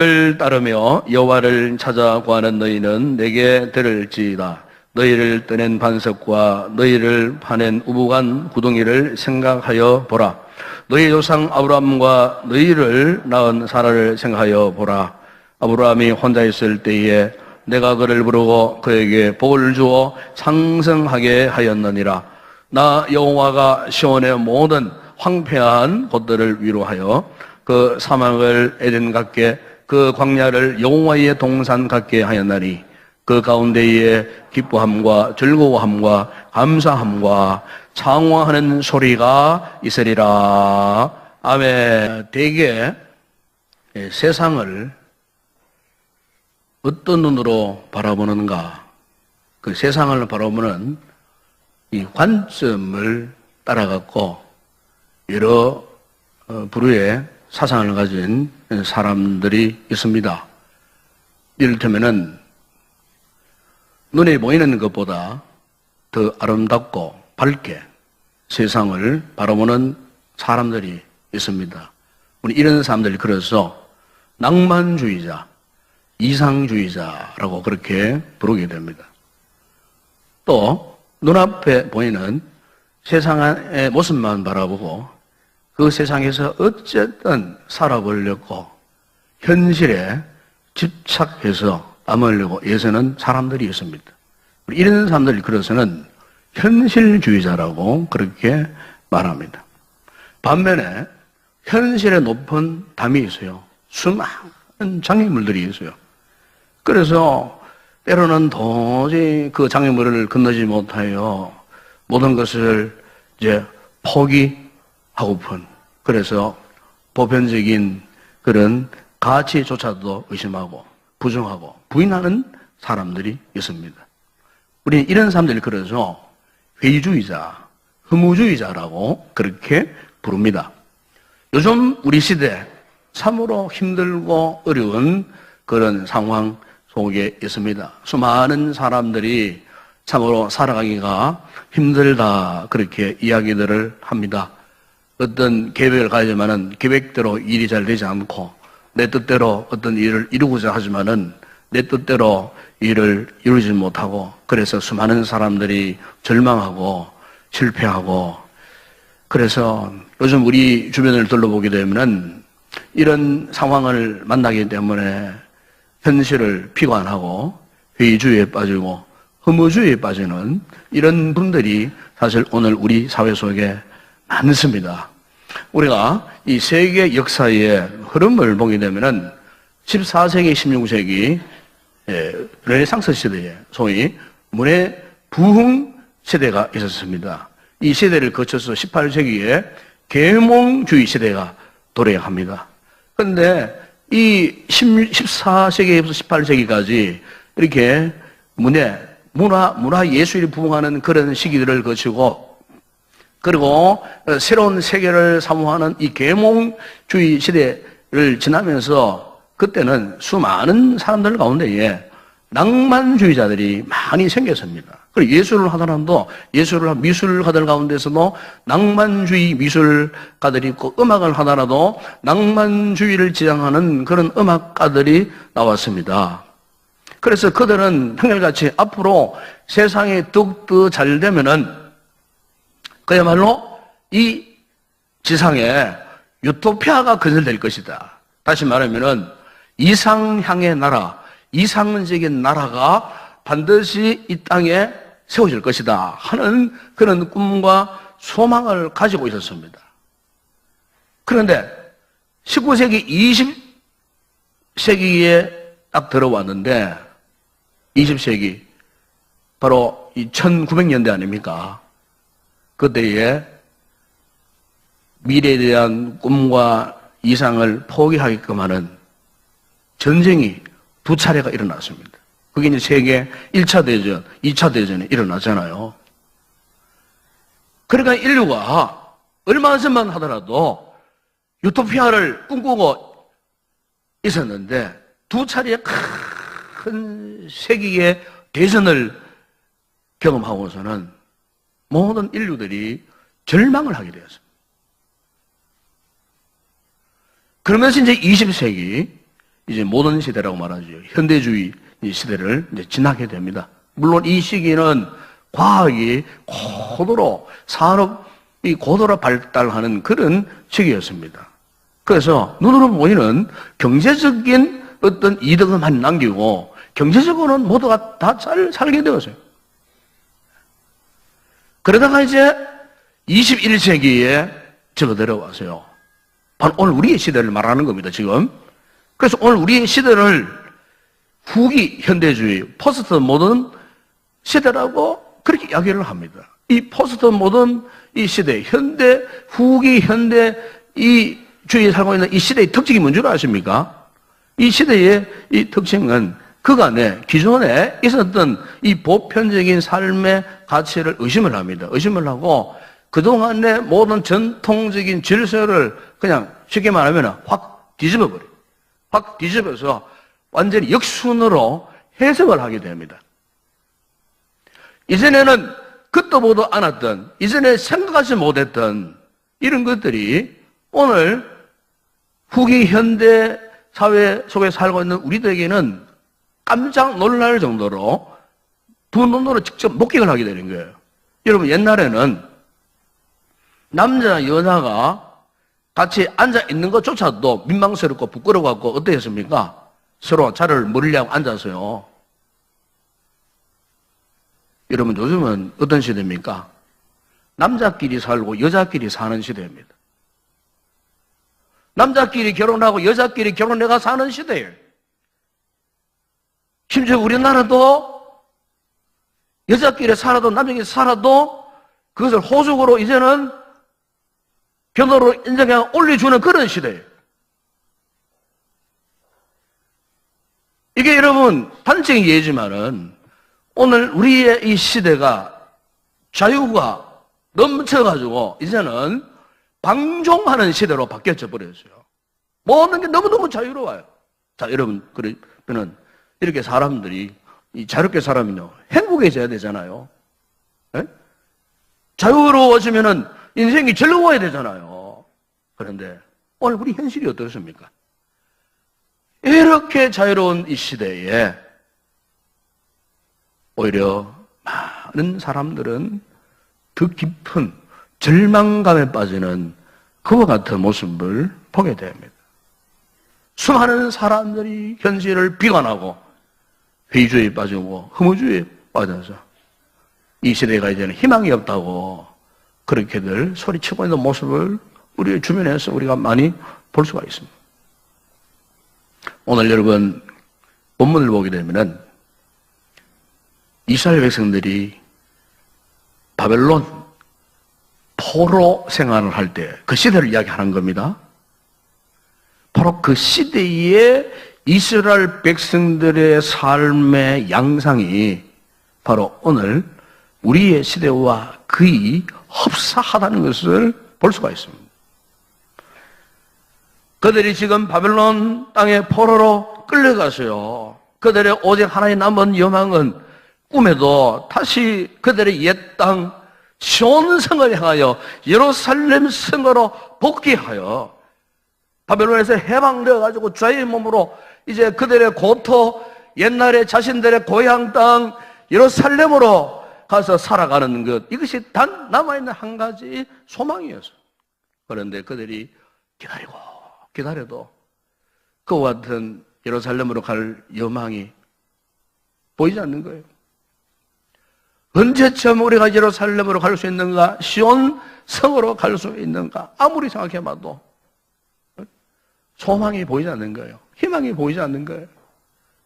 를 따르며 여호와를 찾아 구하는 너희는 내게 들을지이다. 너희를 떠낸 반석과 너희를 파낸 우북한 구덩이를 생각하여 보라. 너희 조상 아브라함과 너희를 낳은 사라를 생각하여 보라. 아브라함이 혼자 있을 때에 내가 그를 부르고 그에게 복을 주어昌盛하게 하였느니라. 나 여호와가 시온의 모든 황폐한 곳들을 위로하여 그 사막을 에덴 같게 그 광야를 여호와의 동산 같게 하였나니 그 가운데에 기뻐함과 즐거워함과 감사함과 창화하는 소리가 있으리라. 아멘. 대개 세상을 어떤 눈으로 바라보는가? 그 세상을 바라보는 이 관점을 따라갖고 여러 부류의 사상을 가진 사람들이 있습니다. 이를테면은 눈에 보이는 것보다 더 아름답고 밝게 세상을 바라보는 사람들이 있습니다. 우리 이런 사람들이 그래서 낭만주의자, 이상주의자라고 그렇게 부르게 됩니다. 또 눈앞에 보이는 세상의 모습만 바라보고 그 세상에서 어쨌든 살아보려고 현실에 집착해서 남으려고 애쓰는 사람들이 있습니다. 이런 사람들이 그래서는 현실주의자라고 그렇게 말합니다. 반면에 현실에 높은 담이 있어요. 수많은 장애물들이 있어요. 그래서 때로는 도저히 그 장애물을 건너지 못하여 모든 것을 이제 포기하고픈, 그래서 보편적인 그런 가치조차도 의심하고 부정하고 부인하는 사람들이 있습니다. 우리는 이런 사람들이 그래서 회의주의자, 허무주의자라고 그렇게 부릅니다. 요즘 우리 시대 참으로 힘들고 어려운 그런 상황 속에 있습니다. 수많은 사람들이 참으로 살아가기가 힘들다 그렇게 이야기들을 합니다. 어떤 계획을 가지만은 계획대로 일이 잘 되지 않고 내 뜻대로 어떤 일을 이루고자 하지만은 내 뜻대로 일을 이루지 못하고, 그래서 수많은 사람들이 절망하고 실패하고, 그래서 요즘 우리 주변을 둘러보게 되면은 이런 상황을 만나기 때문에 현실을 비관하고 회의주의에 빠지고 허무주의에 빠지는 이런 분들이 사실 오늘 우리 사회 속에 많습니다. 우리가 이 세계 역사의 흐름을 보게 되면은 14세기, 16세기 르네상스 시대에 소위 문의 부흥 시대가 있었습니다. 이 시대를 거쳐서 18세기에 계몽주의 시대가 도래합니다. 그런데 이 14세기에서 18세기까지 이렇게 문화 예술이 부흥하는 그런 시기들을 거치고, 그리고 새로운 세계를 사모하는 이 계몽주의 시대를 지나면서 그때는 수많은 사람들 가운데에 낭만주의자들이 많이 생겼습니다. 그리고 예술을 하더라도 미술가들 가운데서도 낭만주의 미술가들이 있고, 음악을 하더라도 낭만주의를 지향하는 그런 음악가들이 나왔습니다. 그래서 그들은 한결같이 앞으로 세상이 더욱더 잘 되면은 그야말로 이 지상에 유토피아가 건설될 것이다. 다시 말하면은 이상향의 나라, 이상적인 나라가 반드시 이 땅에 세워질 것이다 하는 그런 꿈과 소망을 가지고 있었습니다. 그런데 19세기, 20세기에 딱 들어왔는데, 20세기 바로 이 1900년대 아닙니까? 그때에 미래에 대한 꿈과 이상을 포기하게끔 하는 전쟁이 두 차례가 일어났습니다. 그게 이제 세계 1차 대전, 2차 대전에 일어나잖아요. 그러니까 인류가 얼마 전만 하더라도 유토피아를 꿈꾸고 있었는데 두 차례의 큰 세계의 대전을 경험하고서는 모든 인류들이 절망을 하게 되었습니다. 그러면서 이제 20세기 이제 모던 시대라고 말하죠. 현대주의 시대를 이제 지나게 됩니다. 물론 이 시기는 과학이 고도로, 산업이 고도로 발달하는 그런 시기였습니다. 그래서 눈으로 보이는 경제적인 어떤 이득만 남기고 경제적으로는 모두가 다 잘 살게 되었어요. 그러다가 이제 21세기에 적어 들어와서요. 바로 오늘 우리의 시대를 말하는 겁니다, 지금. 그래서 오늘 우리의 시대를 후기 현대주의, 포스트 모던 시대라고 그렇게 이야기를 합니다. 이 포스트 모던 이 시대, 현대, 후기 현대 이 주위에 살고 있는 이 시대의 특징이 뭔 줄 아십니까? 이 시대의 이 특징은 그간에 기존에 있었던 이 보편적인 삶의 가치를 의심을 합니다. 의심을 하고 그동안의 모든 전통적인 질서를 그냥 쉽게 말하면 확 뒤집어 버려요. 확 뒤집어서 완전히 역순으로 해석을 하게 됩니다. 이전에는 듣도 보도 않았던, 이전에 생각하지 못했던 이런 것들이 오늘 후기 현대 사회 속에 살고 있는 우리들에게는 깜짝 놀랄 정도로 두 눈으로 직접 목격을 하게 되는 거예요. 여러분, 옛날에는 남자나 여자가 같이 앉아 있는 것조차도 민망스럽고 부끄러워갖고 어떠했습니까? 서로 자리를 멀리하고 앉아서요. 여러분, 요즘은 어떤 시대입니까? 남자끼리 살고 여자끼리 사는 시대입니다. 남자끼리 결혼하고 여자끼리 결혼해가 사는 시대예요. 심지어 우리나라도 여자끼리 살아도 남자끼리 살아도 그것을 호적으로 이제는 변호로 인정해 올려주는 그런 시대예요. 이게 여러분 단적인 예지만은 오늘 우리의 이 시대가 자유가 넘쳐가지고 이제는 방종하는 시대로 바뀌어져 버렸어요. 모든 게 너무너무 자유로워요. 자, 여러분, 그러면은 이렇게 사람들이 이 자유롭게 살면요 행복해져야 되잖아요. 네? 자유로워지면은 인생이 즐거워야 되잖아요. 그런데 오늘 우리 현실이 어떻습니까? 이렇게 자유로운 이 시대에 오히려 많은 사람들은 더 깊은 절망감에 빠지는 그와 같은 모습을 보게 됩니다. 수많은 사람들이 현실을 비관하고 회의주의에 빠지고 허무주의에 빠져서 이 시대가 이제는 희망이 없다고 그렇게들 소리치고 있는 모습을 우리 주변에서 우리가 많이 볼 수가 있습니다. 오늘 여러분 본문을 보게 되면은 이스라엘 백성들이 바벨론 포로 생활을 할 때 그 시대를 이야기하는 겁니다. 바로 그 시대의 이스라엘 백성들의 삶의 양상이 바로 오늘 우리의 시대와 거의 흡사하다는 것을 볼 수가 있습니다. 그들이 지금 바벨론 땅의 포로로 끌려가서요. 그들의 오직 하나의 남은 여망은 꿈에도 다시 그들의 옛 땅 시온 성을 향하여 예루살렘 성으로 복귀하여 바벨론에서 해방되어가지고 자유의 몸으로 이제 그들의 고토, 옛날에 자신들의 고향 땅 예루살렘으로 가서 살아가는 것, 이것이 단 남아있는 한 가지 소망이었어요. 그런데 그들이 기다리고 기다려도 그와 같은 예루살렘으로 갈 여망이 보이지 않는 거예요. 언제쯤 우리가 예루살렘으로 갈 수 있는가? 시온 성으로 갈 수 있는가? 아무리 생각해봐도 소망이 보이지 않는 거예요. 희망이 보이지 않는 거예요.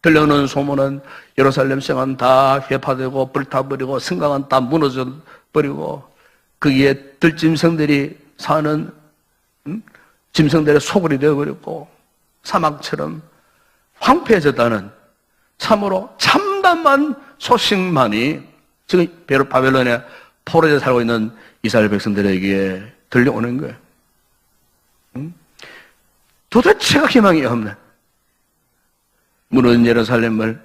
들려오는 소문은 예루살렘 성은 다 회파되고 불타버리고 성곽은 다 무너져 버리고 거기에 들짐승들이 사는 짐승들의 소굴이 되어버렸고 사막처럼 황폐해졌다는 참으로 참담한 소식만이 지금 바벨론에 포로에 살고 있는 이스라엘 백성들에게 들려오는 거예요. 도대체가 희망이 없는 무너진 예루살렘을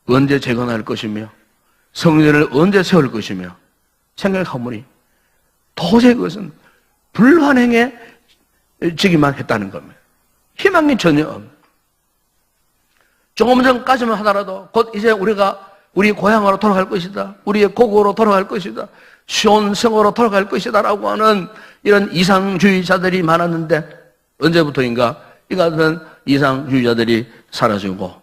언제 재건할 것이며 성전을 언제 세울 것이며 생각해보니 도저히 그것은 불가능해지기만 했다는 겁니다. 희망이 전혀 없는. 조금 전까지만 하더라도 곧 이제 우리가 우리 고향으로 돌아갈 것이다. 우리의 고국으로 돌아갈 것이다. 시온성으로 돌아갈 것이다. 라고 하는 이런 이상주의자들이 많았는데 언제부터인가 이 같은 이상주의자들이 사라지고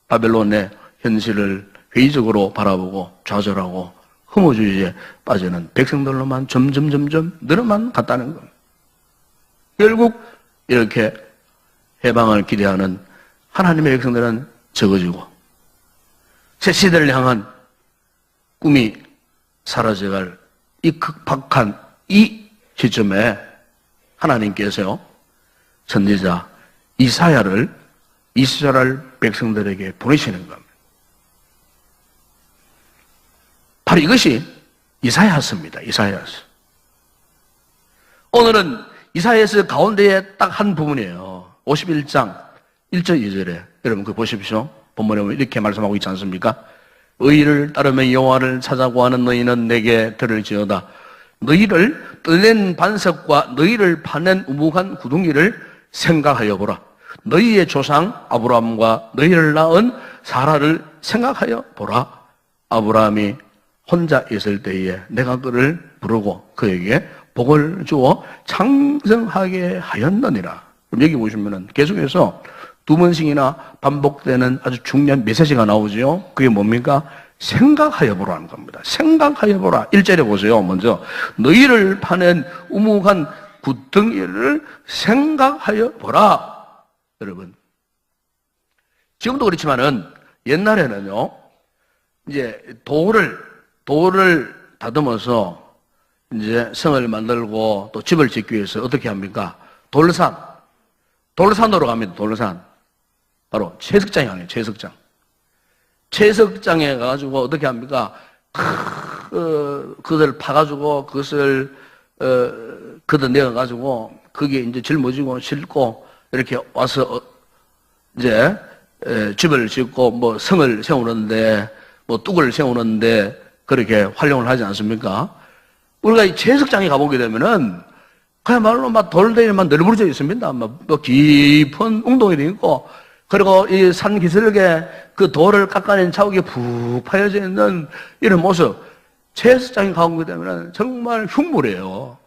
바벨론의 현실을 회의적으로 바라보고 좌절하고 혐오주의에 빠지는 백성들로만 점점 늘어만 갔다는 겁니다. 결국 이렇게 해방을 기대하는 하나님의 백성들은 적어지고 새 시대를 향한 꿈이 사라져갈 이 급박한 이 시점에 하나님께서요 선지자 이사야를 이스라엘 백성들에게 보내시는 겁니다. 바로 이것이 이사야서입니다. 이사야서. 오늘은 이사야서 가운데에 딱 한 부분이에요. 51장 1절 2절에 여러분 그거 보십시오. 본문에 보면 이렇게 말씀하고 있지 않습니까? 의를 따르며 여호와를 찾아고 하는 너희는 내게 들을지어다. 너희를 떠낸 반석과 너희를 파낸 우묵한 구덩이를 생각하여 보라. 너희의 조상 아브라함과 너희를 낳은 사라를 생각하여 보라. 아브라함이 혼자 있을 때에 내가 그를 부르고 그에게 복을 주어 창성하게 하였느니라. 그럼 여기 보시면은 계속해서 두 번씩이나 반복되는 아주 중요한 메시지가 나오죠. 그게 뭡니까? 생각하여 보라는 겁니다. 생각하여 보라. 1절에 보세요. 먼저 너희를 파낸 우묵한 구덩이를 생각하여 보라. 여러분 지금도 그렇지만은 옛날에는요 이제 돌을 다듬어서 이제 성을 만들고 또 집을 짓기 위해서 어떻게 합니까? 돌산으로 갑니다. 돌산. 바로 채석장이 아니에요. 채석장. 채석장에 가가지고 어떻게 합니까? 그것을 파가지고 그것을 걷어내어가지고 그게 이제 짊어지고 싣고 이렇게 와서 이제 집을 짓고 뭐 성을 세우는데 뭐 뚝을 세우는데 그렇게 활용을 하지 않습니까? 우리가 이 채석장에 가보게 되면은 그야말로 막 돌들이만 널브러져 있습니다. 뭐 깊은 웅덩이도 있고 그리고 이 산 기슭에 그 돌을 깎아낸 자국이 푹 파여져 있는 이런 모습. 채석장에 가보게 되면은 정말 흉물이에요.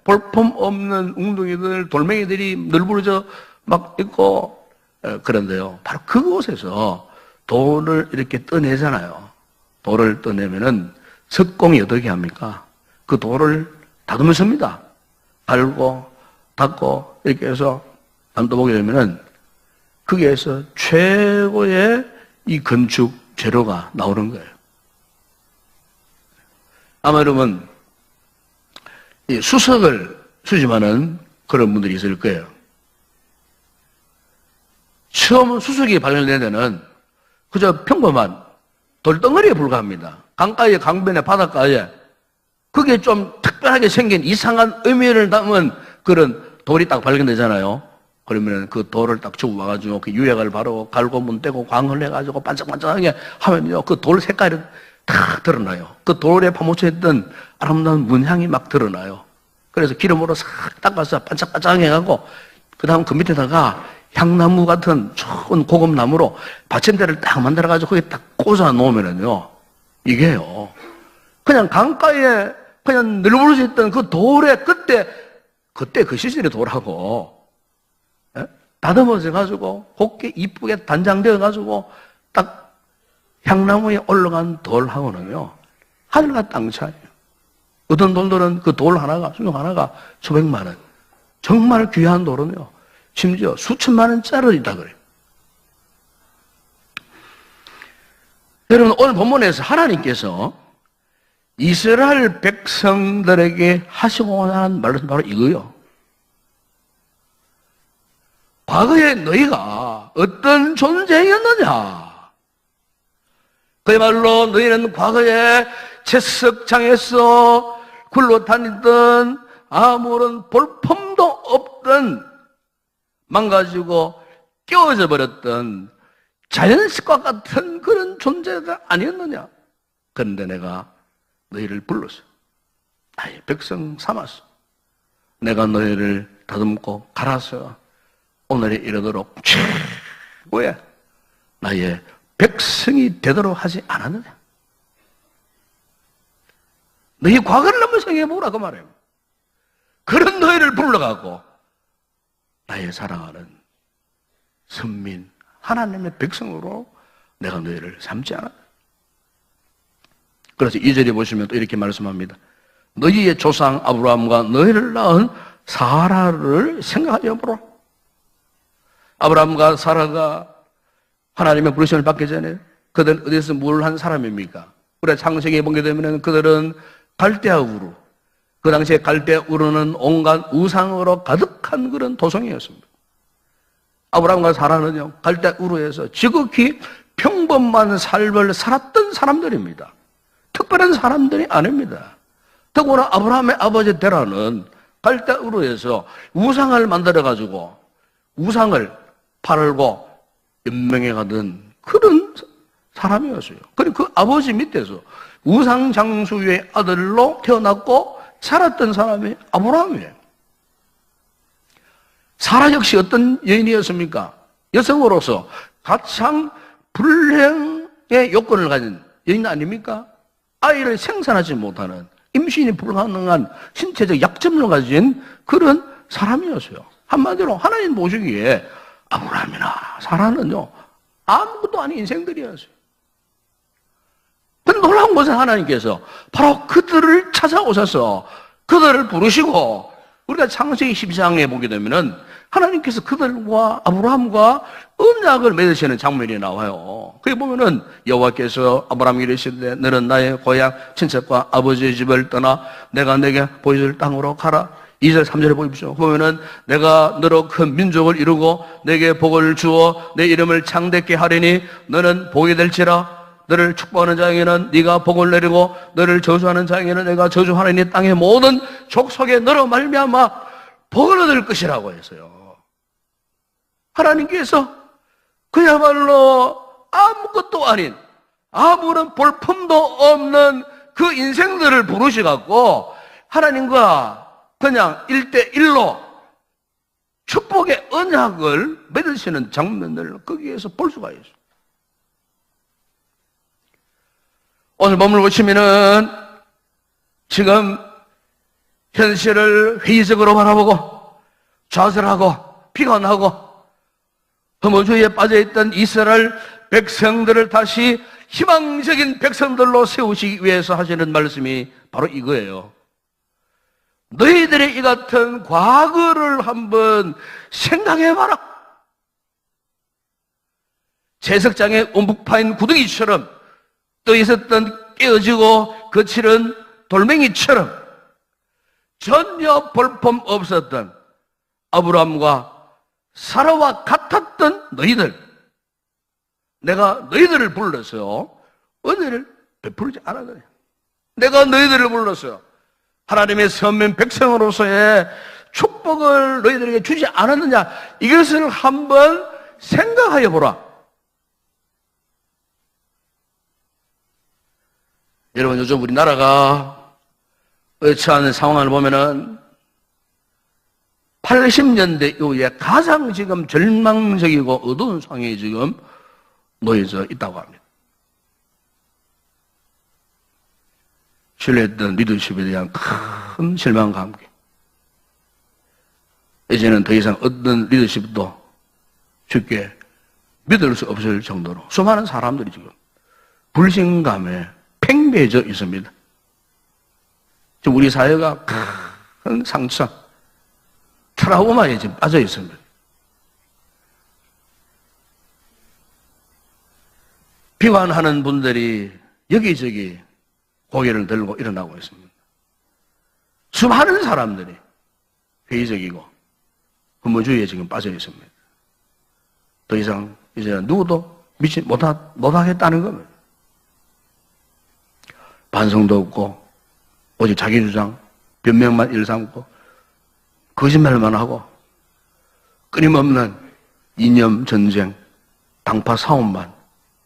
볼품 없는 웅덩이들, 돌멩이들이 널브러져 막 있고 그런데요. 바로 그곳에서 돌을 이렇게 떠내잖아요. 돌을 떠내면은 석공이 어떻게 합니까? 그 돌을 다듬어 씁니다. 갈고 닦고 이렇게 해서 담도 보게 되면은 거기에서 최고의 이 건축 재료가 나오는 거예요. 아마 여러분 이 수석을 수집하는 그런 분들이 있을 거예요. 처음 수석이 발견된 데는 그저 평범한 돌덩어리에 불과합니다. 강가에, 강변에, 바닷가에 그게 좀 특별하게 생긴 이상한 의미를 담은 그런 돌이 딱 발견되잖아요. 그러면 그 돌을 딱 주고 와가지고 그 유약을 바르고 갈고 문 떼고 광을 해가지고 반짝반짝하게 하면요. 그 돌 색깔이 다 드러나요. 그 돌에 파묻혀 있던 아름다운 문향이 막 드러나요. 그래서 기름으로 싹 닦아서 반짝반짝하게 해가고 그 다음 그 밑에다가 향나무 같은 좋은 고급나무로 받침대를 딱 만들어가지고 거기에 딱 꽂아 놓으면은요. 이게요. 그냥 강가에 그냥 널브러져 있던 그 돌에 그때 그 시절의 돌하고 다듬어져 가지고 곱게 이쁘게 단장되어 가지고 딱 향나무에 올라간 돌하고는요 하늘과 땅 차이에요. 어떤 돌들은 그 돌 하나가 수명 하나가 수백만 원, 정말 귀한 돌은요 심지어 수천만 원짜리 있다 그래요. 여러분 오늘 본문에서 하나님께서 이스라엘 백성들에게 하시고 하는 말은 바로 이거요. 과거에 너희가 어떤 존재였느냐? 그야말로 너희는 과거에 채석장에서 굴러다니던 아무런 볼품도 없던 망가지고 깨어져 버렸던 자연식과 같은 그런 존재가 아니었느냐? 그런데 내가 너희를 불렀어. 나의 백성 삼았어. 내가 너희를 다듬고 갈아서 오늘에 이르도록 최고의 나의 백성이 되도록 하지 않았느냐? 너희 과거를 한번 생각해보라 그 말이에요. 그런 너희를 불러가고 나의 사랑하는 선민 하나님의 백성으로 내가 너희를 삼지 않았다. 그래서 2절에 보시면 또 이렇게 말씀합니다. 너희의 조상 아브라함과 너희를 낳은 사라를 생각하여 보라. 아브라함과 사라가 하나님의 부르심을 받기 전에 그들은 어디서 뭘 한 사람입니까? 우리가 창세기에 보게 되면 그들은 갈대아 우루, 그 당시에 갈대아 우루는 온갖 우상으로 가득한 그런 도성이었습니다. 아브라함과 사라는요, 갈대아 우루에서 지극히 평범한 삶을 살았던 사람들입니다. 특별한 사람들이 아닙니다. 더구나 아브라함의 아버지 데라는 갈대아 우루에서 우상을 만들어가지고 우상을 팔고 연명해 가던 그런 사람이었어요. 그리고 그 아버지 밑에서 우상 장수의 아들로 태어났고 살았던 사람이 아브라함이에요. 사라 역시 어떤 여인이었습니까? 여성으로서 가장 불행의 요건을 가진 여인 아닙니까? 아이를 생산하지 못하는 임신이 불가능한 신체적 약점을 가진 그런 사람이었어요. 한마디로 하나님 보시기에 아브라함이나 사라는요, 아무것도 아닌 인생들이었어요. 근데 놀라운 것은 하나님께서 바로 그들을 찾아오셔서 그들을 부르시고, 우리가 창세기 12장에 보게 되면은 하나님께서 그들과 아브라함과 언약을 맺으시는 장면이 나와요. 거기 보면은 여호와께서 아브라함에게 이르시되 너는 나의 고향 친척과 아버지의 집을 떠나 내가 내게 보여줄 땅으로 가라. 2절 3절에 보십시오. 보면은 내가 너로 큰 민족을 이루고 내게 복을 주어 내 이름을 창대케 하리니 너는 복이 될지라. 너를 축복하는 자에게는 네가 복을 내리고 너를 저주하는 자에게는 내가 저주하리니 땅의 모든 족속에 너로 말미암아 복을 얻을 것이라고 했어요. 하나님께서 그야말로 아무것도 아닌 아무런 볼품도 없는 그 인생들을 부르셔갖고 하나님과 그냥 1대1로 축복의 언약을 맺으시는 장면들을 거기에서 볼 수가 있어요. 오늘 본문을 보시면은 지금 현실을 회의적으로 바라보고 좌절하고 피곤하고 허무주의에 빠져있던 이스라엘 백성들을 다시 희망적인 백성들로 세우시기 위해서 하시는 말씀이 바로 이거예요. 너희들의 이 같은 과거를 한번 생각해봐라. 채석장에 움푹 파인 구덩이처럼 떠 있었던 깨어지고 거칠은 돌멩이처럼 전혀 볼품 없었던 아브라함과 사라와 같았던 너희들, 내가 너희들을 불러서 은혜를 베풀지 않았느냐. 내가 너희들을 불러서 하나님의 선민 백성으로서의 축복을 너희들에게 주지 않았느냐. 이것을 한번 생각하여 보라. 여러분, 요즘 우리나라가 처한 상황을 보면은 80년대 이후에 가장 지금 절망적이고 어두운 상황이 지금 놓여져 있다고 합니다. 신뢰했던 리더십에 대한 큰 실망과 함께 이제는 더 이상 어떤 리더십도 쉽게 믿을 수 없을 정도로 수많은 사람들이 지금 불신감에 팽배해져 있습니다. 지금 우리 사회가 큰 상처, 트라우마에 지금 빠져 있습니다. 비관하는 분들이 여기저기 고개를 들고 일어나고 있습니다. 수많은 사람들이 회의적이고 허무주의에 지금 빠져 있습니다. 더 이상 이제 누구도 믿지 못하겠다는 겁니다. 반성도 없고 오직 자기 주장, 변명만 일삼고 거짓말만 하고 끊임없는 이념 전쟁, 당파 싸움만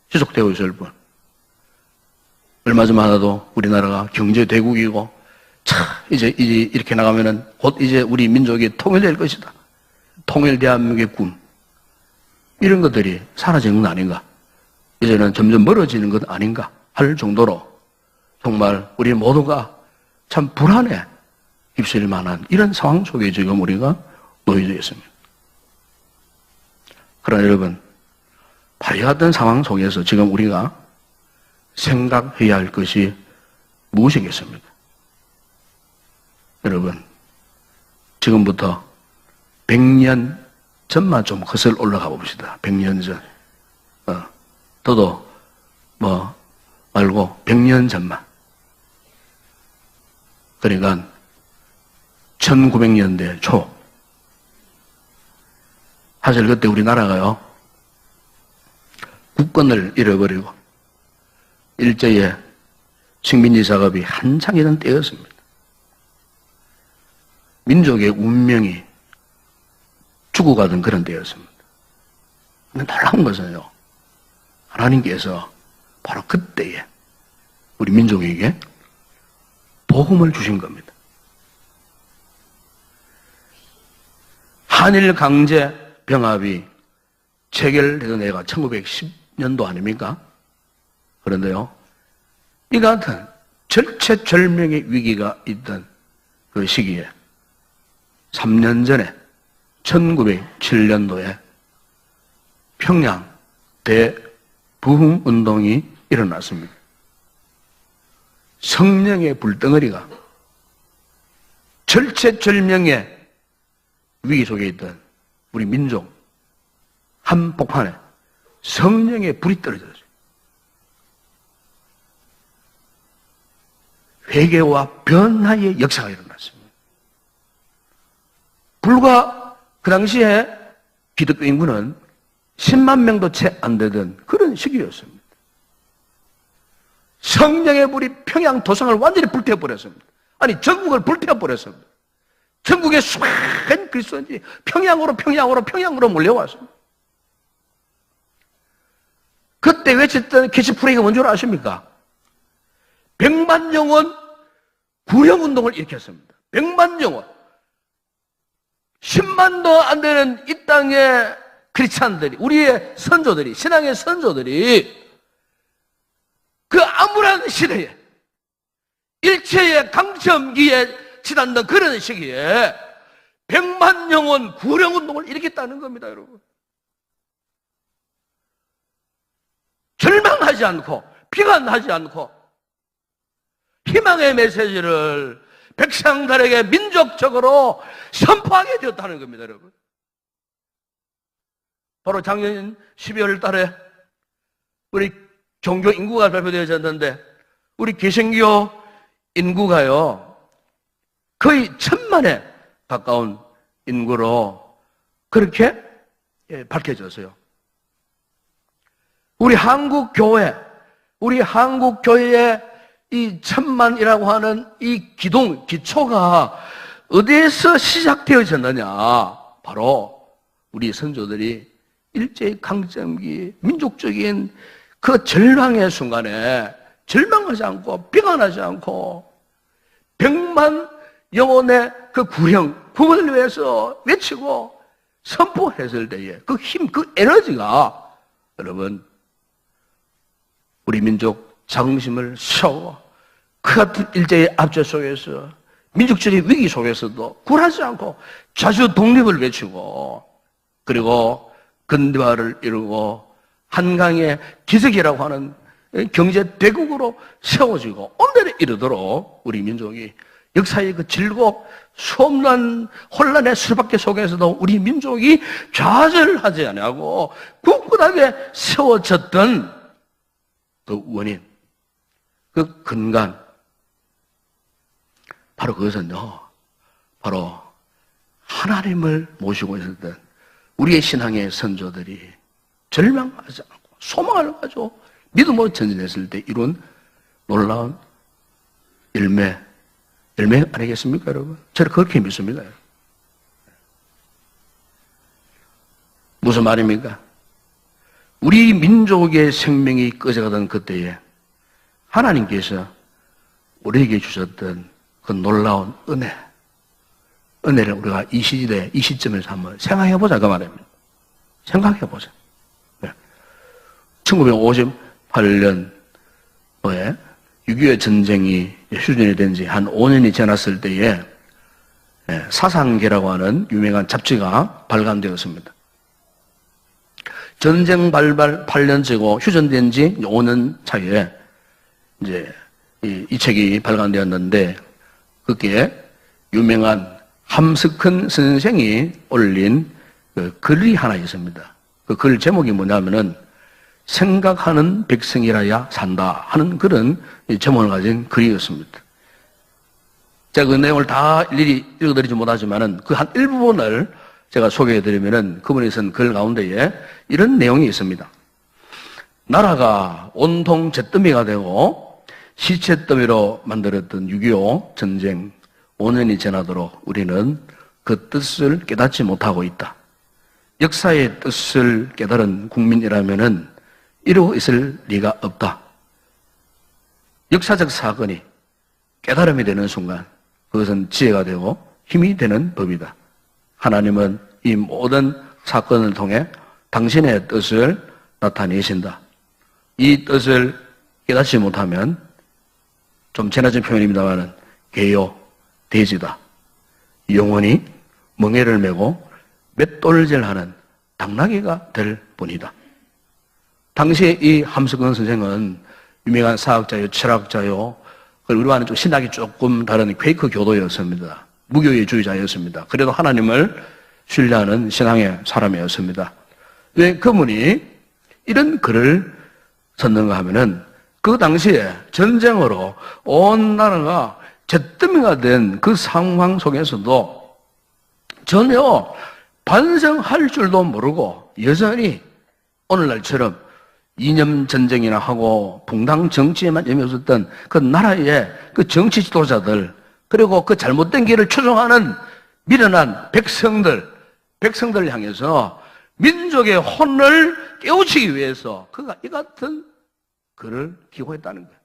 지속되고 있을 뿐. 얼마 전만 해도 우리나라가 경제 대국이고 이제 이렇게 나가면은 곧 이제 우리 민족이 통일될 것이다. 통일 대한민국의 꿈. 이런 것들이 사라지는 건 아닌가. 이제는 점점 멀어지는 것 아닌가 할 정도로 정말 우리 모두가 참 불안에 휩쓸릴 만한 이런 상황 속에 지금 우리가 놓여져 있습니다. 그러나 여러분, 바로 같은 상황 속에서 지금 우리가 생각해야 할 것이 무엇이겠습니까? 여러분, 지금부터 100년 전만 좀 거슬러 올라가 봅시다. 100년 전. 더도 말고 100년 전만. 그러니까 1900년대 초. 사실 그때 우리나라가요, 국권을 잃어버리고 일제의 식민지 작업이 한창이던 때였습니다. 민족의 운명이 죽어가던 그런 때였습니다. 근데 놀라운 것은요, 하나님께서 바로 그때에 우리 민족에게 복음을 주신 겁니다. 한일 강제 병합이 체결되던 해가 1910년도 아닙니까? 그런데요, 이 같은 절체절명의 위기가 있던 그 시기에 3년 전에 1907년도에 평양 대부흥운동이 일어났습니다. 성령의 불덩어리가 절체절명의 위기 속에 있던 우리 민족 한복판에 성령의 불이 떨어졌어요. 회개와 변화의 역사가 일어났습니다. 불과 그 당시에 기독교 인구는 10만 명도 채 안 되던 그런 시기였습니다. 성령의 불이 평양 도성을 완전히 불태워버렸습니다. 아니, 전국을 불태워버렸습니다. 전국의 수많은 그리스도인들이 평양으로 몰려왔습니다. 그때 외쳤던 캐치프레이가 뭔 줄 아십니까? 100만 영혼 구령운동을 일으켰습니다. 100만 영혼. 10만도 안 되는 이 땅의 크리스찬들이, 우리의 선조들이, 신앙의 선조들이 그 암울한 시대에, 일체의 강점기에 지났던 그런 시기에 100만 영혼 구령운동을 일으켰다는 겁니다, 여러분. 절망하지 않고, 비관하지 않고, 희망의 메시지를 백성들에게 민족적으로 선포하게 되었다는 겁니다, 여러분. 바로 작년 12월 달에 우리 종교 인구가 발표되어졌는데, 우리 개신교 인구가요, 거의 1000만에 가까운 인구로 그렇게 밝혀졌어요. 우리 한국교회의 이 1000만이라고 하는 이 기초가 어디에서 시작되어졌느냐? 바로 우리 선조들이 일제강점기 민족적인 그 절망의 순간에 절망하지 않고 비관하지 않고 100만 영혼의 그 구원을 위해서 외치고 선포했을 때에 그 힘, 그 에너지가 여러분 우리 민족 자긍심을 세워 그 같은 일제의 압제 속에서 민족적인 위기 속에서도 굴하지 않고 자주 독립을 외치고 그리고 근대화를 이루고 한강의 기적이라고 하는 경제 대국으로 세워지고 오늘에 이르도록 우리 민족이 역사의 그 질고 수없는 혼란의 수밖에 속에서도 우리 민족이 좌절하지 않고 굳굳하게 세워졌던 그 원인, 그 근간, 바로 그것은요, 바로 하나님을 모시고 있었던 우리의 신앙의 선조들이 절망하지 않고 소망을 가지고 믿음으로 전진했을 때 이룬 놀라운 열매 아니겠습니까, 여러분? 저는 그렇게 믿습니다. 무슨 말입니까? 우리 민족의 생명이 꺼져가던 그때에 하나님께서 우리에게 주셨던 그 놀라운 은혜를 우리가 이 시대, 이 시점에서 한번 생각해보자, 그 말입니다. 생각해보자. 1958년도에 6.25 전쟁이 휴전이 된 지 한 5년이 지났을 때에 사상계라고 하는 유명한 잡지가 발간되었습니다. 전쟁 발발 8년째고 휴전된 지 5년 차에 이제 이 책이 발간되었는데, 그게 유명한 함석헌 선생이 올린 그 글이 하나 있습니다. 그 글 제목이 뭐냐면은 생각하는 백성이라야 산다 하는 그런 제목을 가진 글이었습니다. 제가 그 내용을 다 일일이 읽어드리지 못하지만은 그 한 일부분을 제가 소개해드리면은 그분이 쓴 글 가운데에 이런 내용이 있습니다. 나라가 온통 잿더미가 되고 시체더미로 만들었던 6.25 전쟁 5년이 지나도록 우리는 그 뜻을 깨닫지 못하고 있다. 역사의 뜻을 깨달은 국민이라면은 이러고 있을 리가 없다. 역사적 사건이 깨달음이 되는 순간 그것은 지혜가 되고 힘이 되는 법이다. 하나님은 이 모든 사건을 통해 당신의 뜻을 나타내신다. 이 뜻을 깨닫지 못하면 좀 지나친 표현입니다만은 개요, 돼지다. 영원히 멍에를 메고 맷돌질하는 당나귀가 될 뿐이다. 당시에 이 함석헌 선생은 유명한 사학자요, 철학자요, 그리고 우리와는 좀 신학이 조금 다른 퀘이크 교도였습니다. 무교의주의자였습니다. 그래도 하나님을 신뢰하는 신앙의 사람이었습니다. 왜 그분이 이런 글을 썼는가 하면은 그 당시에 전쟁으로 온 나라가 잿더미가 된 그 상황 속에서도 전혀 반성할 줄도 모르고 여전히 오늘날처럼 이념 전쟁이나 하고 붕당 정치에만 의미 없었던 그 나라의 그 정치 지도자들, 그리고 그 잘못된 길을 추종하는 미련한 백성들 향해서 민족의 혼을 깨우치기 위해서 그가 이 같은 글을 기고했다는 거예요.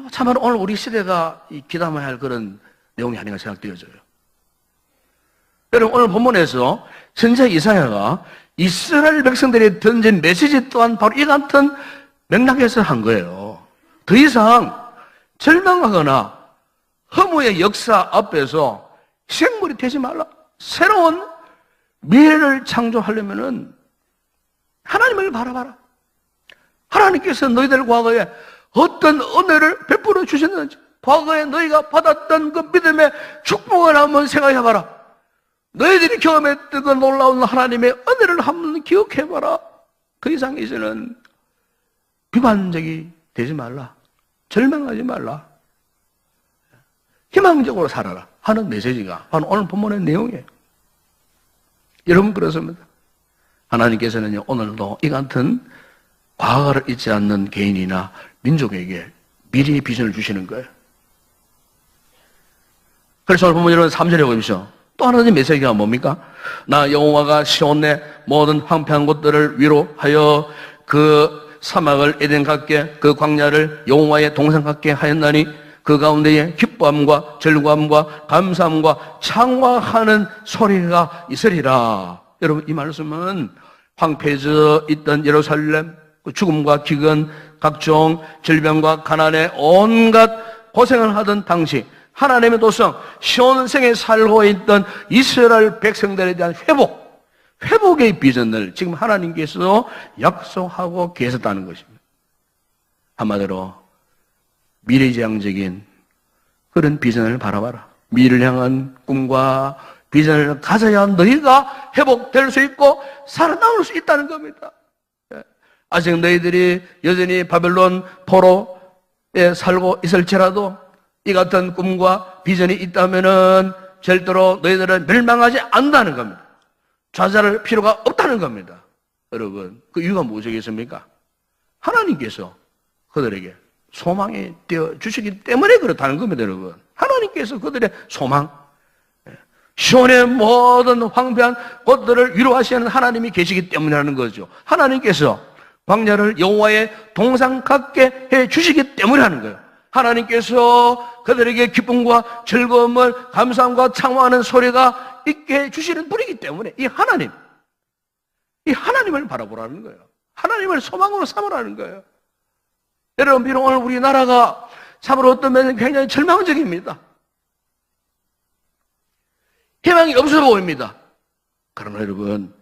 참으로 오늘 우리 시대가 귀담아야 할 그런 내용이 아닌가 생각되어져요. 여러분, 오늘 본문에서 선지자 이사야가 이스라엘 백성들이 던진 메시지 또한 바로 이 같은 맥락에서 한 거예요. 더 이상 절망하거나 허무의 역사 앞에서 희생물이 되지 말라. 새로운 미래를 창조하려면은 하나님을 바라봐라. 하나님께서 너희들 과거에 어떤 은혜를 베풀어 주셨는지, 과거에 너희가 받았던 그 믿음의 축복을 한번 생각해봐라. 너희들이 경험했던 그 놀라운 하나님의 은혜를 한번 기억해봐라. 그 이상 이제는 비관적이 되지 말라. 절망하지 말라. 희망적으로 살아라 하는 메시지가 바로 오늘 본문의 내용이에요. 여러분, 그렇습니다. 하나님께서는 오늘도 이 같은 과거를 잊지 않는 개인이나 민족에게 미래의 비전을 주시는 거예요. 그래서 오늘 보면 여러분 3절에 보십시오. 또 하나의 메시지가 뭡니까? 나 여호와가 시온 내 모든 황폐한 곳들을 위로하여 그 사막을 에덴 같게 그 광야를 여호와의 동산 같게 하였나니 그 가운데에 기뻐함과 즐거움과 감사함과 창화하는 소리가 있으리라. 여러분, 이 말씀은 황폐해져 있던 예루살렘, 죽음과 기근, 각종 질병과 가난에 온갖 고생을 하던 당시 하나님의 도성 시온 성에 살고 있던 이스라엘 백성들에 대한 회복의 비전을 지금 하나님께서 약속하고 계셨다는 것입니다. 한마디로 미래지향적인 그런 비전을 바라봐라. 미래를 향한 꿈과 비전을 가져야 너희가 회복될 수 있고 살아남을 수 있다는 겁니다. 아직 너희들이 여전히 바벨론 포로에 살고 있을지라도 이 같은 꿈과 비전이 있다면은 절대로 너희들은 멸망하지 않는다는 겁니다. 좌절할 필요가 없다는 겁니다. 여러분, 그 이유가 무엇이겠습니까? 하나님께서 그들에게 소망이 되어 주시기 때문에 그렇다는 겁니다, 여러분. 하나님께서 그들의 소망, 시온의 모든 황폐한 곳들을 위로하시는 하나님이 계시기 때문이라는 거죠. 하나님께서 광야를 여호와의 동산 같게 해 주시기 때문에 하는 거예요. 하나님께서 그들에게 기쁨과 즐거움을 감사함과 창화하는 소리가 있게 해 주시는 분이기 때문에 이 하나님, 이 하나님을 바라보라는 거예요. 하나님을 소망으로 삼으라는 거예요. 여러분, 비록 오늘 우리나라가 참으로 어떤 면에는 굉장히 절망적입니다. 희망이 없어 보입니다. 그러나 여러분,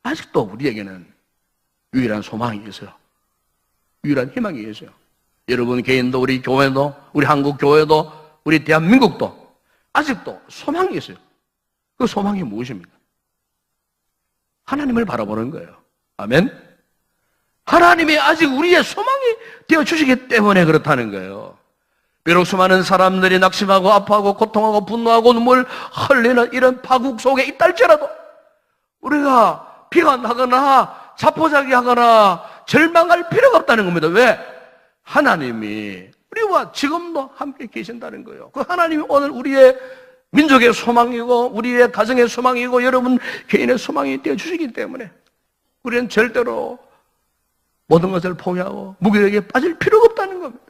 아직도 우리에게는 유일한 소망이 있어요. 유일한 희망이 있어요. 여러분 개인도, 우리 교회도, 우리 한국 교회도, 우리 대한민국도 아직도 소망이 있어요. 그 소망이 무엇입니까? 하나님을 바라보는 거예요. 아멘? 하나님이 아직 우리의 소망이 되어주시기 때문에 그렇다는 거예요. 비록 수많은 사람들이 낙심하고 아파하고 고통하고 분노하고 눈물 흘리는 이런 파국 속에 있달지라도 우리가 비가 나거나 자포자기하거나 절망할 필요가 없다는 겁니다. 왜? 하나님이 우리와 지금도 함께 계신다는 거예요. 그 하나님이 오늘 우리의 민족의 소망이고 우리의 가정의 소망이고 여러분 개인의 소망이 되어주시기 때문에 우리는 절대로 모든 것을 포기하고 무기력에 빠질 필요가 없다는 겁니다.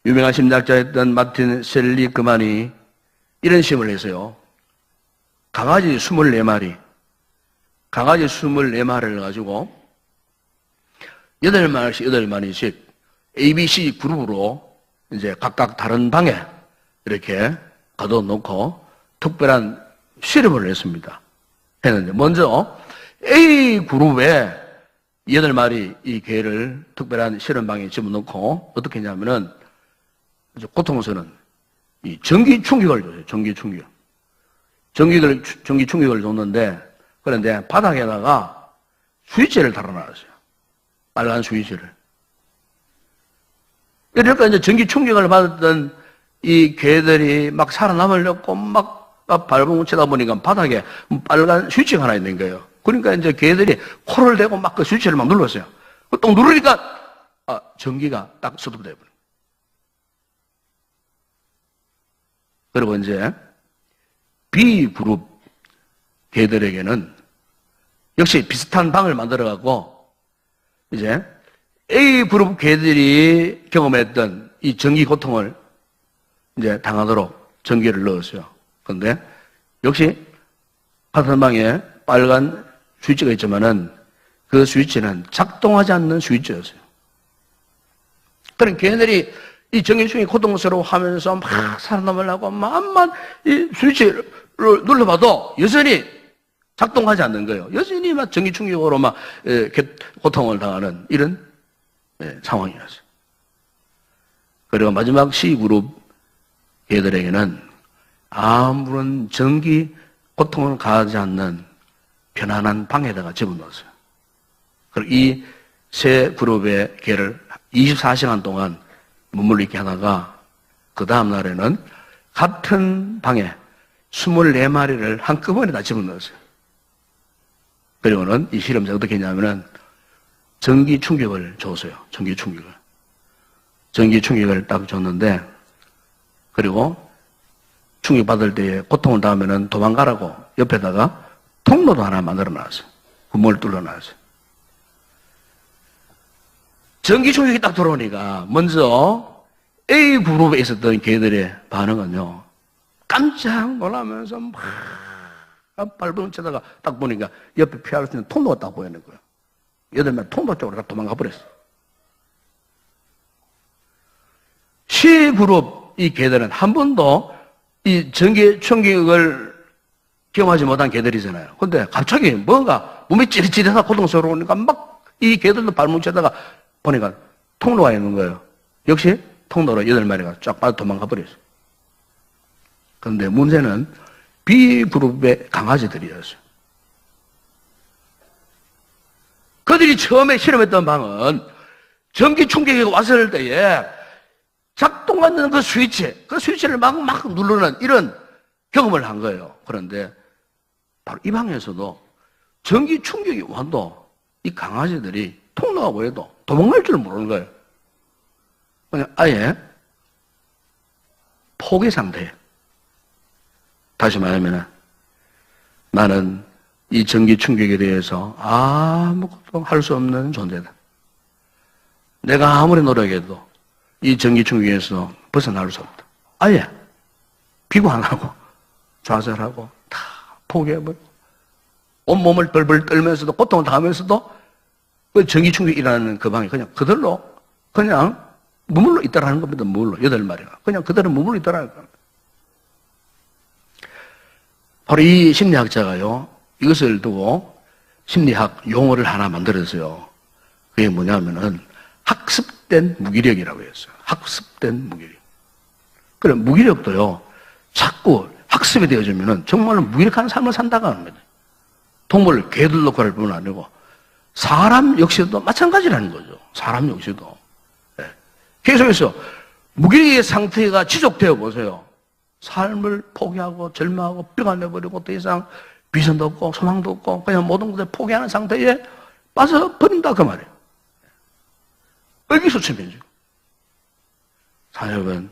유명한 심리학자였던 마틴 셀리그만이 이런 시험을 했어요. 강아지 24마리, 강아지 24마리를 가지고 8마리씩 ABC 그룹으로 이제 각각 다른 방에 이렇게 가둬놓고 특별한 실험을 했습니다. 했는데 먼저 A 그룹에 8마리 이 개를 특별한 실험방에 집어넣고 어떻게 했냐면은 고통스러운 이 전기 충격을 줬어요. 전기 충격. 전기 충격을 줬는데 그런데 바닥에다가 스위치를 달아놨어요. 빨간 스위치를. 그러니까 이제 전기 충격을 받았던 이 개들이 막 살아남으려고 막 발버둥 치다 보니까 바닥에 빨간 스위치가 하나 있는 거예요. 그러니까 이제 개들이 코를 대고 막 그 스위치를 막 눌렀어요. 또 누르니까 전기가 딱 스톱돼 버려요. 그리고 이제 B그룹 개들에게는 역시 비슷한 방을 만들어갖고 이제 A그룹 개들이 경험했던 이 전기 고통을 이제 당하도록 전기를 넣었어요. 그런데 역시 같은 방에 빨간 스위치가 있지만은 그 스위치는 작동하지 않는 스위치였어요. 그런 개들이 이 전기 충격이 고통스러워하면서 막 살아남으려고 마음만 이 스위치를 눌러봐도 여전히 작동하지 않는 거예요. 여전히 막 전기 충격으로 막 고통을 당하는 이런 상황이었어요. 그리고 마지막 C그룹 개들에게는 아무런 전기 고통을 가하지 않는 편안한 방에다가 집어넣었어요. 그리고 이 세 그룹의 개를 24시간 동안 머물리게 하다가 그 다음 날에는 같은 방에 24마리를 한꺼번에 다 집어넣었어요. 그리고는 이 실험자 어떻게 했냐면은 전기 충격을 줬어요. 전기 충격을 딱 줬는데 그리고 충격받을 때에 고통을 당하면은 도망가라고 옆에다가 통로도 하나 만들어 놨어요. 구멍을 뚫어 놨어요. 전기 충격이 딱 들어오니까 먼저 A그룹에 있었던 개들의 반응은요. 깜짝 놀라면서 막 발버둥 치다가 딱 보니까 옆에 피할 수 있는 통로가 딱 보이는 거예요. 8명 통로 쪽으로 다 도망가 버렸어요. C그룹 이 개들은 한 번도 이 전기 충격을 경험하지 못한 개들이잖아요. 근데 갑자기 뭔가 몸이 찌릿찌릿하다 고통스러우니까 막 이 개들도 발버둥 치다가 보니까 통로가 있는 거예요. 역시 통로로 8마리가 쫙 빠져 도망가 버렸어요. 그런데 문제는 B그룹의 강아지들이었어요. 그들이 처음에 실험했던 방은 전기 충격이 왔을 때에 작동하는 그 스위치를 막 누르는 이런 경험을 한 거예요. 그런데 바로 이 방에서도 전기 충격이 와도 이 강아지들이 통로가 보여도 도망갈 줄 모르는 거예요. 그냥 아예 포기 상태예요. 다시 말하면 나는 이 전기 충격에 대해서 아무것도 할 수 없는 존재다. 내가 아무리 노력해도 이 전기 충격에서 벗어날 수 없다. 아예 비관 안 하고 좌절하고 다 포기해버리고 온몸을 벌벌 떨면서도 고통을 당하면서도 그 전기충격이 일어나는 그 방에 그냥 그대로 그냥 머물러 있다라는 겁니다. 머물러 8마리가 그냥 그대로 머물러 있다라는 겁니다. 바로 이 심리학자가요, 이것을 두고 심리학 용어를 하나 만들었어요. 그게 뭐냐면은 학습된 무기력이라고 했어요. 학습된 무기력. 그래, 무기력도요, 자꾸 학습이 되어지면은 정말로 무기력한 삶을 산다고 합니다. 동물, 개들 놓고 할 뿐 아니고, 사람 역시도 마찬가지라는 거죠. 사람 역시도. 네. 계속해서 무기력의 상태가 지속되어 보세요. 삶을 포기하고 절망하고 뼈가 내버리고 더 이상 비전도 없고 소망도 없고 그냥 모든 것을 포기하는 상태에 빠져버린다 그 말이에요. 의기소침해지고. 사역은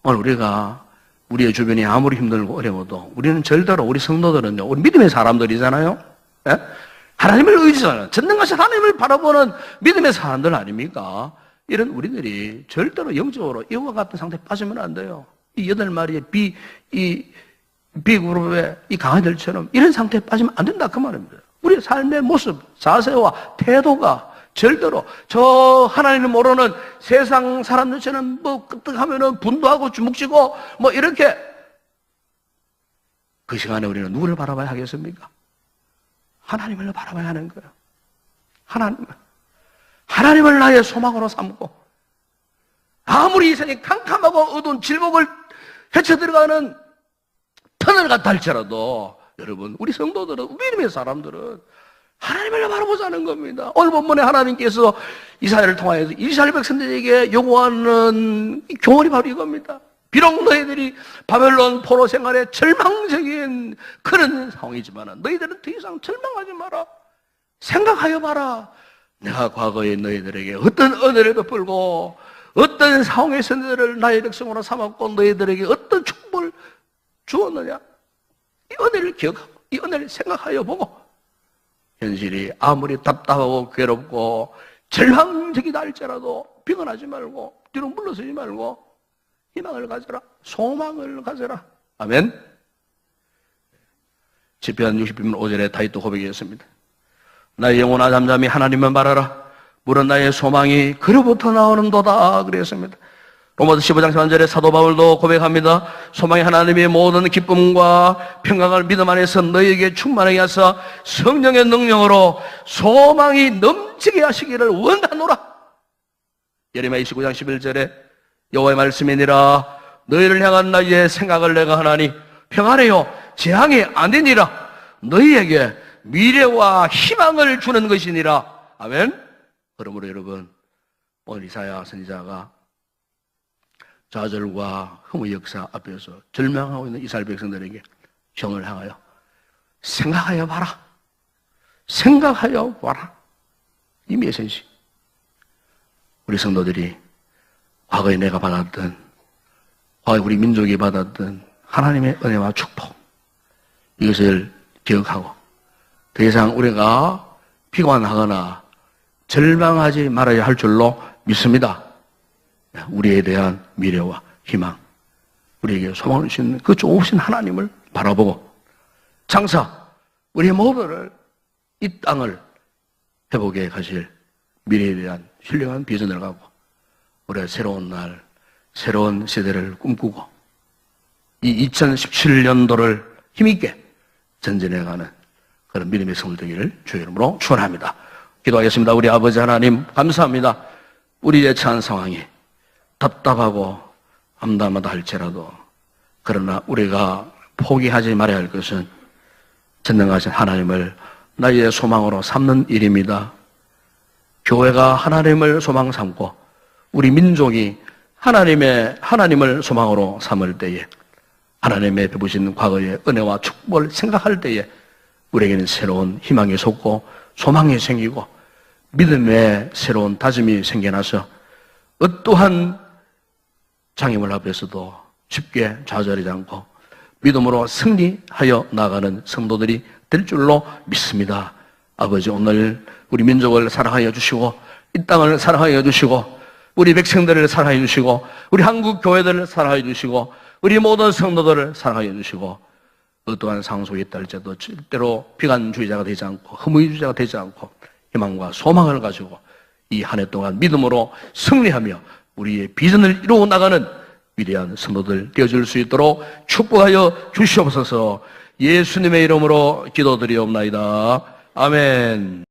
오늘 우리가 우리의 주변이 아무리 힘들고 어려워도 우리는 절대로 우리 성도들은요, 우리 믿음의 사람들이잖아요. 예? 하나님을 의지하는 전능하신 하나님을 바라보는 믿음의 사람들 아닙니까? 이런 우리들이 절대로 영적으로 이와 같은 상태에 빠지면 안 돼요. 이 8마리의 B그룹의 이 강아지들처럼 이런 상태에 빠지면 안 된다 그 말입니다. 우리의 삶의 모습, 자세와 태도가 절대로 저 하나님을 모르는 세상 사람들처럼 뭐 끄떡하면은 분도하고 주먹쥐고 뭐 이렇게, 그 시간에 우리는 누구를 바라봐야 하겠습니까? 하나님을 바라봐야 하는 거예요. 하나님을 나의 소망으로 삼고, 아무리 이 세상이 캄캄하고 어두운 질곡을 헤쳐들어가는 터널 같다 할지라도 여러분, 우리 성도들은, 믿음의 사람들은 하나님을 바라보자는 겁니다. 오늘 본문에 하나님께서 이사야를 통하여서 이스라엘 백성들에게 요구하는 교훈이 바로 이겁니다. 비록 너희들이 바벨론 포로 생활에 절망적인 그런 상황이지만 너희들은 더 이상 절망하지 마라. 생각하여 봐라. 내가 과거에 너희들에게 어떤 은혜를 베풀고 어떤 상황에서 너희들을 나의 백성으로 삼았고 너희들에게 어떤 축복을 주었느냐. 이 은혜를 기억하고 이 은혜를 생각하여 보고, 현실이 아무리 답답하고 괴롭고 절망적이다 할지라도 비관하지 말고 뒤로 물러서지 말고 희망을 가져라. 소망을 가져라. 아멘. 시편 60편 5절에 다윗도 고백했습니다. 나의 영혼아 잠잠히 하나님만 바라라. 물은 나의 소망이 그로부터 나오는도다 그랬습니다. 로마서 15장 3절에 사도 바울도 고백합니다. 소망이 하나님의 모든 기쁨과 평강을 믿음 안에서 너희에게 충만하게 하사 성령의 능력으로 소망이 넘치게 하시기를 원하노라. 예레미야 29장 11절에 여호와의 말씀이니라. 너희를 향한 나의 생각을 내가 하나니 평안해요 재앙이 아니니라. 너희에게 미래와 희망을 주는 것이니라. 아멘. 그러므로 여러분, 오늘 이사야 선지자가 좌절과 흠의 역사 앞에서 절망하고 있는 이스라엘 백성들에게 정을 향하여 생각하여 봐라. 생각하여 봐라. 이 메시지. 우리 성도들이 과거에 내가 받았던, 과거에 우리 민족이 받았던 하나님의 은혜와 축복, 이것을 기억하고 더 이상 우리가 비관하거나 절망하지 말아야 할 줄로 믿습니다. 우리에 대한 미래와 희망, 우리에게 소망을 주시는 그 좋으신 하나님을 바라보고 장차 우리의 모두를 이 땅을 회복해 가실 미래에 대한 신령한 비전을 갖고 우리가 새로운 날, 새로운 세대를 꿈꾸고 이 2017년도를 힘있게 전진해가는 그런 믿음의 성을 되기를 주의 이름으로 축원합니다. 기도하겠습니다. 우리 아버지 하나님 감사합니다. 우리의 처한 상황이 답답하고 암담하다 할지라도 그러나 우리가 포기하지 말아야 할 것은 전능하신 하나님을 나의 소망으로 삼는 일입니다. 교회가 하나님을 소망 삼고 우리 민족이 하나님을 소망으로 삼을 때에 하나님의 베푸신 과거의 은혜와 축복을 생각할 때에 우리에게는 새로운 희망이 솟고 소망이 생기고 믿음의 새로운 다짐이 생겨나서 어떠한 장애물 앞에서도 쉽게 좌절하지 않고 믿음으로 승리하여 나가는 성도들이 될 줄로 믿습니다. 아버지, 오늘 우리 민족을 사랑하여 주시고 이 땅을 사랑하여 주시고 우리 백성들을 사랑하여 주시고 우리 한국 교회들을 사랑하여 주시고 우리 모든 성도들을 사랑하여 주시고 어떠한 상속이 있다 할지라도 절대로 비관주의자가 되지 않고 허무주의자가 되지 않고 희망과 소망을 가지고 이 한 해 동안 믿음으로 승리하며 우리의 비전을 이루어 나가는 위대한 성도들 되어줄 수 있도록 축복하여 주시옵소서. 예수님의 이름으로 기도드리옵나이다. 아멘.